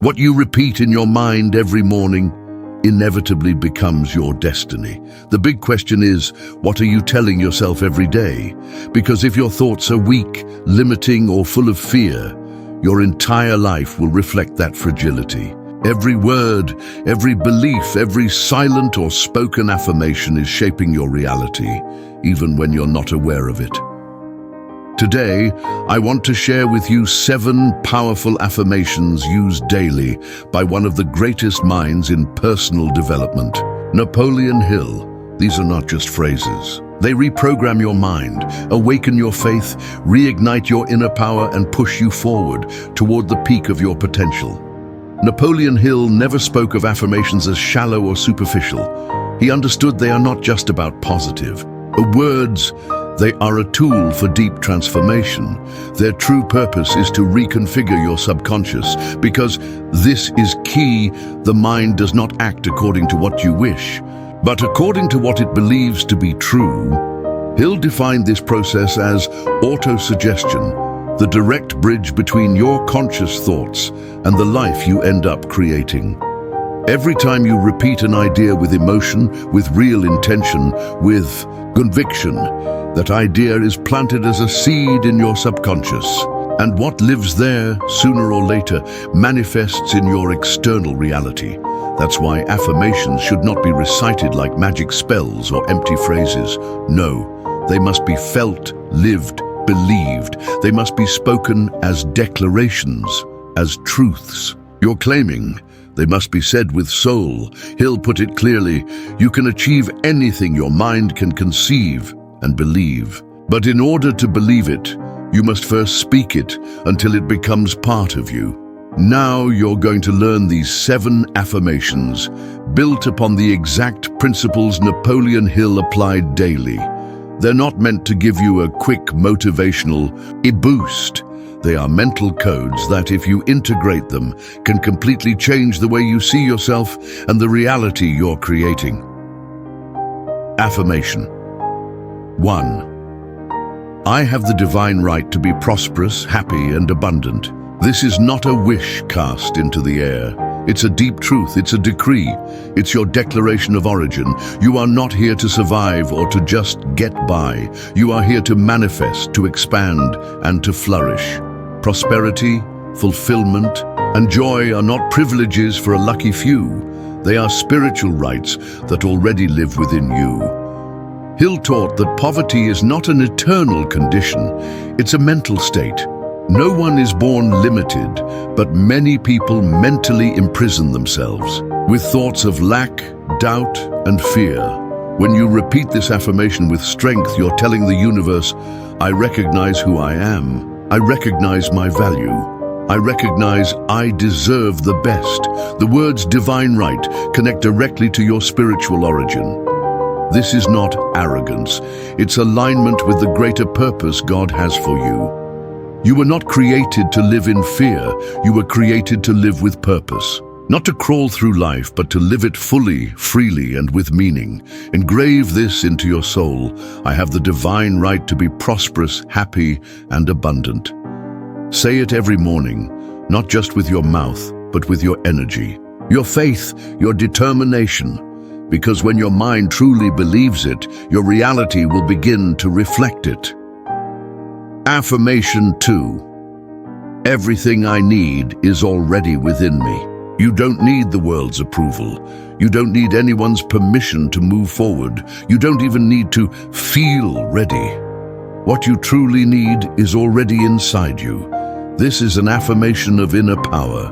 What you repeat in your mind every morning inevitably becomes your destiny. The big question is, what are you telling yourself every day? Because if your thoughts are weak, limiting, or full of fear, your entire life will reflect that fragility. Every word, every belief, every silent or spoken affirmation is shaping your reality, even when you're not aware of it. Today, I want to share with you 7 powerful affirmations used daily by one of the greatest minds in personal development, Napoleon Hill. These are not just phrases. They reprogram your mind, awaken your faith, reignite your inner power, and push you forward toward the peak of your potential. Napoleon Hill never spoke of affirmations as shallow or superficial. He understood they are not just about positive words. They are a tool for deep transformation. Their true purpose is to reconfigure your subconscious, because this is key. The mind does not act according to what you wish, but according to what it believes to be true. Hill defined this process as autosuggestion, the direct bridge between your conscious thoughts and the life you end up creating. Every time you repeat an idea with emotion, with real intention, with conviction, that idea is planted as a seed in your subconscious. And what lives there, sooner or later, manifests in your external reality. That's why affirmations should not be recited like magic spells or empty phrases. No, they must be felt, lived, believed. They must be spoken as declarations, as truths you're claiming. They must be said with soul. Hill put it clearly: you can achieve anything your mind can conceive and believe. But in order to believe it, you must first speak it until it becomes part of you. Now you're going to learn these 7 affirmations built upon the exact principles Napoleon Hill applied daily. They're not meant to give you a quick motivational boost. They are mental codes that, if you integrate them, can completely change the way you see yourself and the reality you're creating. Affirmation 1. I have the divine right to be prosperous, happy, and abundant. This is not a wish cast into the air. It's a deep truth, it's a decree. It's your declaration of origin. You are not here to survive or to just get by. You are here to manifest, to expand, and to flourish. Prosperity, fulfillment, and joy are not privileges for a lucky few. They are spiritual rights that already live within you. Hill taught that poverty is not an eternal condition, it's a mental state. No one is born limited, but many people mentally imprison themselves with thoughts of lack, doubt, and fear. When you repeat this affirmation with strength, you're telling the universe, I recognize who I am. I recognize my value. I recognize I deserve the best. The words divine right connect directly to your spiritual origin. This is not arrogance. It's alignment with the greater purpose God has for you. You were not created to live in fear. You were created to live with purpose. Not to crawl through life, but to live it fully, freely, and with meaning. Engrave this into your soul. I have the divine right to be prosperous, happy, and abundant. Say it every morning, not just with your mouth, but with your energy, your faith, your determination. Because when your mind truly believes it, your reality will begin to reflect it. Affirmation 2. Everything I need is already within me. You don't need the world's approval. You don't need anyone's permission to move forward. You don't even need to feel ready. What you truly need is already inside you. This is an affirmation of inner power,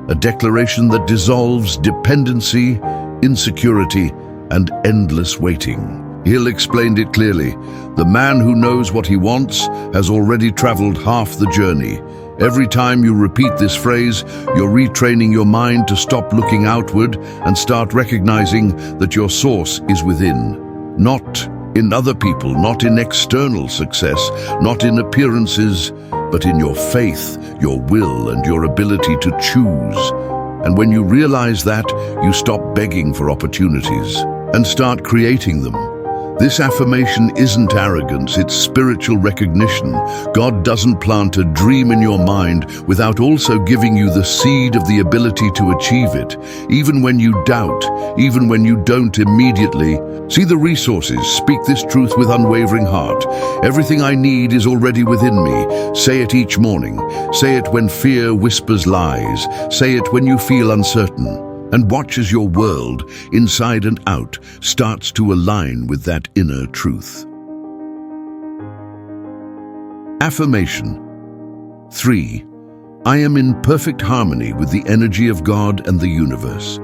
a declaration that dissolves dependency, insecurity, and endless waiting. Hill explained it clearly. The man who knows what he wants has already traveled half the journey. Every time you repeat this phrase, you're retraining your mind to stop looking outward and start recognizing that your source is within. Not in other people, not in external success, not in appearances, but in your faith, your will, and your ability to choose. And when you realize that, you stop begging for opportunities and start creating them. This affirmation isn't arrogance, it's spiritual recognition. God doesn't plant a dream in your mind without also giving you the seed of the ability to achieve it. Even when you doubt, even when you don't immediately, see the resources, speak this truth with unwavering heart. Everything I need is already within me. Say it each morning. Say it when fear whispers lies. Say it when you feel uncertain. And watch as your world, inside and out, starts to align with that inner truth. Affirmation 3. I am in perfect harmony with the energy of God and the universe.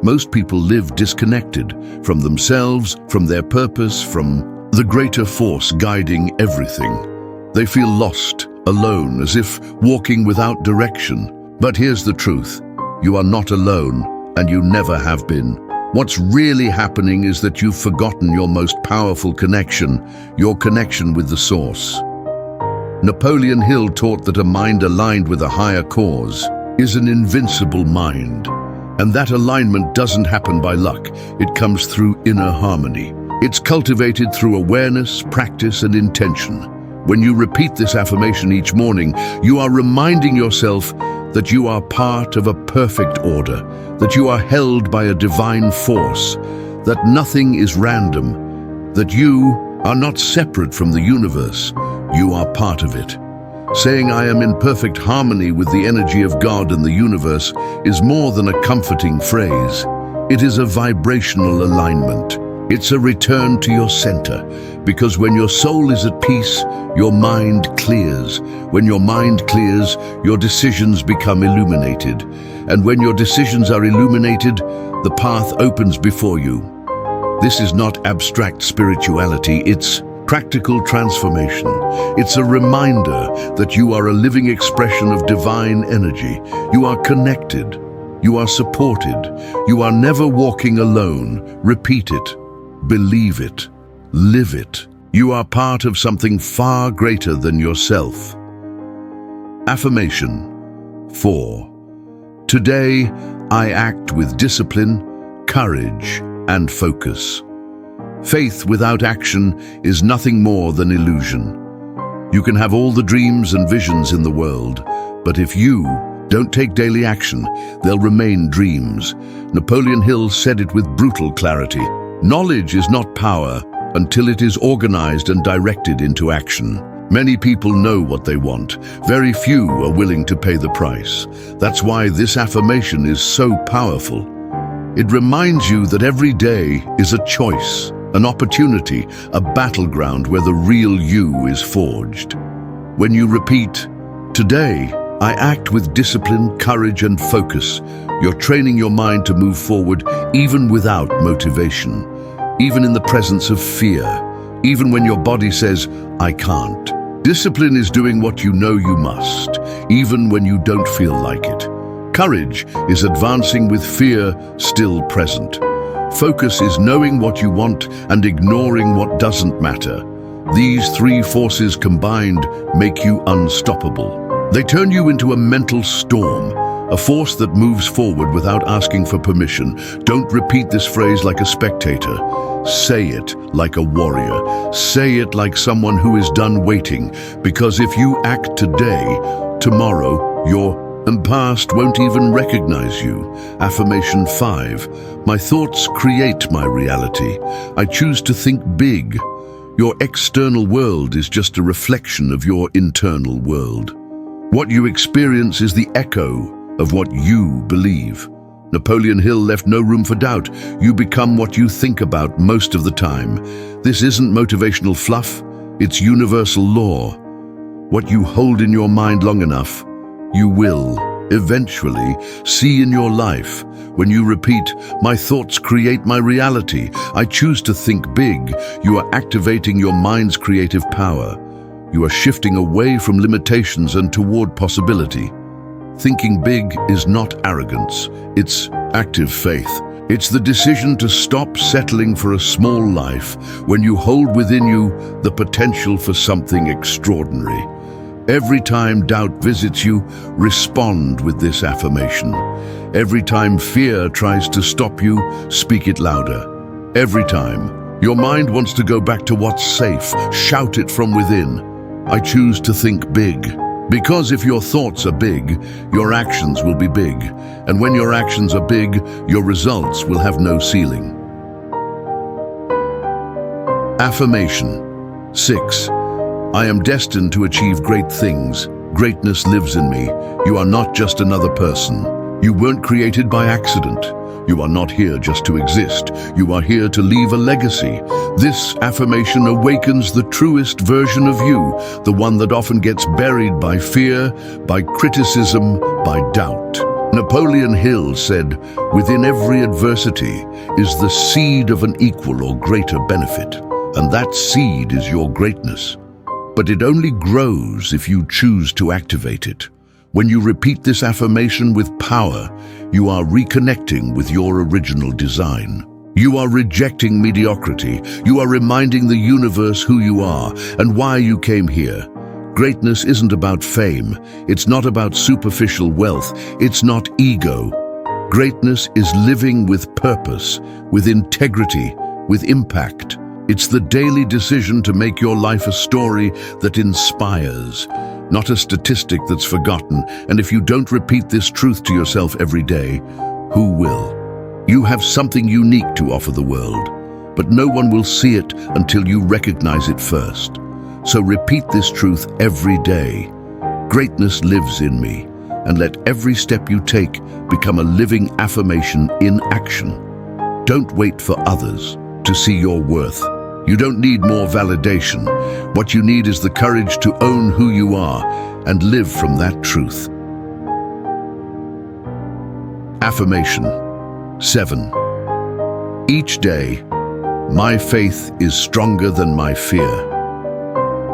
Most people live disconnected from themselves, from their purpose, from the greater force guiding everything. They feel lost, alone, as if walking without direction. But here's the truth. You are not alone, and you never have been. What's really happening is that you've forgotten your most powerful connection, your connection with the source. Napoleon Hill taught that a mind aligned with a higher cause is an invincible mind. And that alignment doesn't happen by luck. It comes through inner harmony. It's cultivated through awareness, practice, and intention. When you repeat this affirmation each morning, you are reminding yourself that you are part of a perfect order, that you are held by a divine force, that nothing is random, that you are not separate from the universe, you are part of it. Saying I am in perfect harmony with the energy of God and the universe is more than a comforting phrase. It is a vibrational alignment. It's a return to your center, because when your soul is at peace, your mind clears. When your mind clears, your decisions become illuminated. And when your decisions are illuminated, the path opens before you. This is not abstract spirituality, it's practical transformation. It's a reminder that you are a living expression of divine energy. You are connected. You are supported. You are never walking alone. Repeat it. Believe it. Live it. You are part of something far greater than yourself. Affirmation 4. Today, I act with discipline, courage, and focus. Faith without action is nothing more than illusion. You can have all the dreams and visions in the world, but if you don't take daily action, they'll remain dreams. Napoleon Hill said it with brutal clarity. Knowledge is not power until it is organized and directed into action. Many people know what they want. Very few are willing to pay the price. That's why this affirmation is so powerful. It reminds you that every day is a choice, an opportunity, a battleground where the real you is forged. When you repeat, "Today, I act with discipline, courage, and focus," you're training your mind to move forward even without motivation, even in the presence of fear, even when your body says, "I can't." Discipline is doing what you know you must, even when you don't feel like it. Courage is advancing with fear still present. Focus is knowing what you want and ignoring what doesn't matter. These three forces combined make you unstoppable. They turn you into a mental storm, a force that moves forward without asking for permission. Don't repeat this phrase like a spectator. Say it like a warrior. Say it like someone who is done waiting, because if you act today, tomorrow, your past won't even recognize you. Affirmation 5. My thoughts create my reality. I choose to think big. Your external world is just a reflection of your internal world. What you experience is the echo of what you believe. Napoleon Hill left no room for doubt. You become what you think about most of the time. This isn't motivational fluff, it's universal law. What you hold in your mind long enough, you will eventually see in your life. When you repeat, "My thoughts create my reality. I choose to think big," you are activating your mind's creative power. You are shifting away from limitations and toward possibility. Thinking big is not arrogance, it's active faith. It's the decision to stop settling for a small life when you hold within you the potential for something extraordinary. Every time doubt visits you, respond with this affirmation. Every time fear tries to stop you, speak it louder. Every time Your mind wants to go back to what's safe. Shout it from within. I choose to think big. Because if your thoughts are big, your actions will be big. And when your actions are big, your results will have no ceiling. Affirmation 6. I am destined to achieve great things. Greatness lives in me. You are not just another person. You weren't created by accident. You are not here just to exist. You are here to leave a legacy. This affirmation awakens the truest version of you, the one that often gets buried by fear, by criticism, by doubt. Napoleon Hill said, "Within every adversity is the seed of an equal or greater benefit, and that seed is your greatness. But it only grows if you choose to activate it." When you repeat this affirmation with power, you are reconnecting with your original design. You are rejecting mediocrity. You are reminding the universe who you are and why you came here. Greatness isn't about fame. It's not about superficial wealth. It's not ego. Greatness is living with purpose, with integrity, with impact. It's the daily decision to make your life a story that inspires, not a statistic that's forgotten. And if you don't repeat this truth to yourself every day, who will? You have something unique to offer the world, but no one will see it until you recognize it first. So repeat this truth every day. Greatness lives in me, and let every step you take become a living affirmation in action. Don't wait for others to see your worth. You don't need more validation. What you need is the courage to own who you are and live from that truth. Affirmation 7. Each day, my faith is stronger than my fear.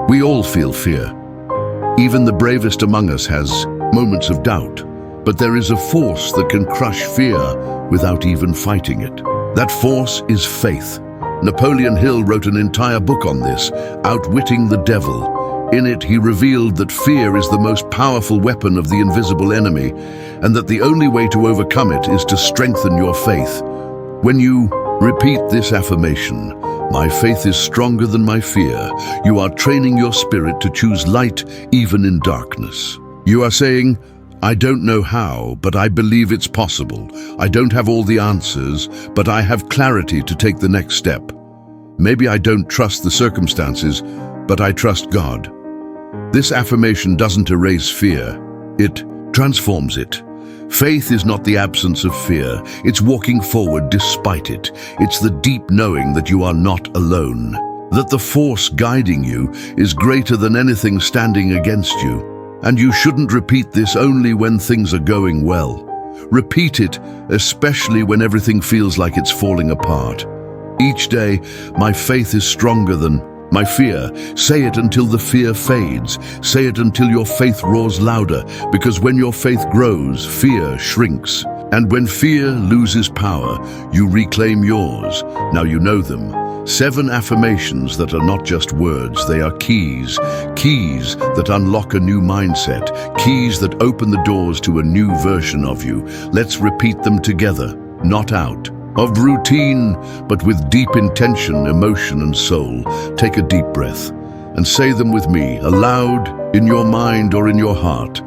We all feel fear. Even the bravest among us has moments of doubt. But there is a force that can crush fear without even fighting it. That force is faith. Napoleon Hill wrote an entire book on this, Outwitting the Devil. In it, he revealed that fear is the most powerful weapon of the invisible enemy, and that the only way to overcome it is to strengthen your faith. When you repeat this affirmation, my faith is stronger than my fear, you are training your spirit to choose light even in darkness. You are saying, I don't know how, but I believe it's possible. I don't have all the answers, but I have clarity to take the next step. Maybe I don't trust the circumstances, but I trust God. This affirmation doesn't erase fear. It transforms it. Faith is not the absence of fear. It's walking forward despite it. It's the deep knowing that you are not alone, that the force guiding you is greater than anything standing against you. And you shouldn't repeat this only when things are going well. Repeat it, especially when everything feels like it's falling apart. Each day, my faith is stronger than my fear. Say it until the fear fades. Say it until your faith roars louder, because when your faith grows, fear shrinks. And when fear loses power, you reclaim yours. Now you know them. 7 affirmations that are not just words, they are keys. Keys that unlock a new mindset. Keys that open the doors to a new version of you. Let's repeat them together, not out of routine, but with deep intention, emotion, and soul. Take a deep breath and say them with me, aloud, in your mind or in your heart.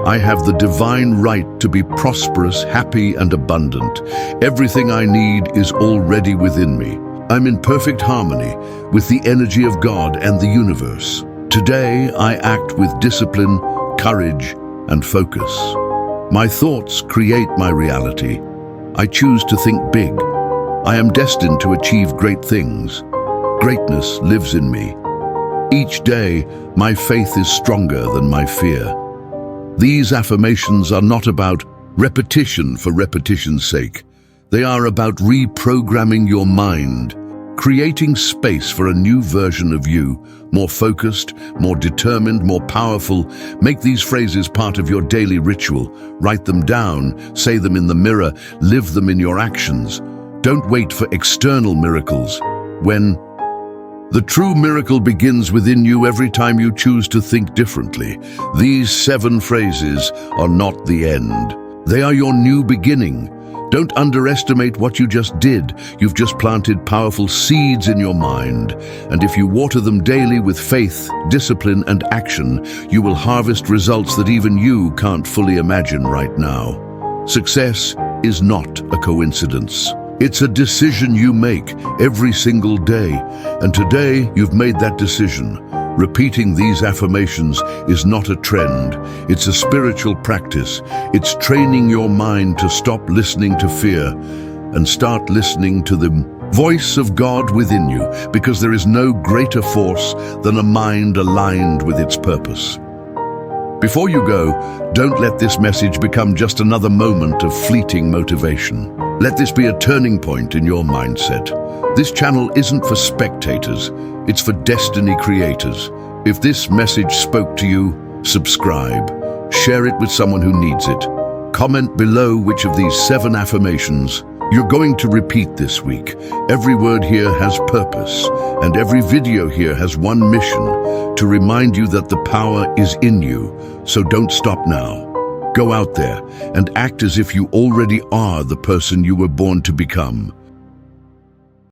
I have the divine right to be prosperous, happy, and abundant. Everything I need is already within me. I'm in perfect harmony with the energy of God and the universe. Today, I act with discipline, courage, and focus. My thoughts create my reality. I choose to think big. I am destined to achieve great things. Greatness lives in me. Each day, my faith is stronger than my fear. These affirmations are not about repetition for repetition's sake. They are about reprogramming your mind, creating space for a new version of you, more focused, more determined, more powerful. Make these phrases part of your daily ritual. Write them down, say them in the mirror, live them in your actions. Don't wait for external miracles. The true miracle begins within you every time you choose to think differently. These 7 phrases are not the end. They are your new beginning. Don't underestimate what you just did. You've just planted powerful seeds in your mind. And if you water them daily with faith, discipline, and action, you will harvest results that even you can't fully imagine right now. Success is not a coincidence. It's a decision you make every single day. And today, you've made that decision. Repeating these affirmations is not a trend. It's a spiritual practice. It's training your mind to stop listening to fear and start listening to the voice of God within you, because there is no greater force than a mind aligned with its purpose. Before you go, don't let this message become just another moment of fleeting motivation. Let this be a turning point in your mindset. This channel isn't for spectators, it's for destiny creators. If this message spoke to you, subscribe, share it with someone who needs it. Comment below which of these 7 affirmations you're going to repeat this week. Every word here has purpose, and every video here has one mission: to remind you that the power is in you. So don't stop now. Go out there and act as if you already are the person you were born to become.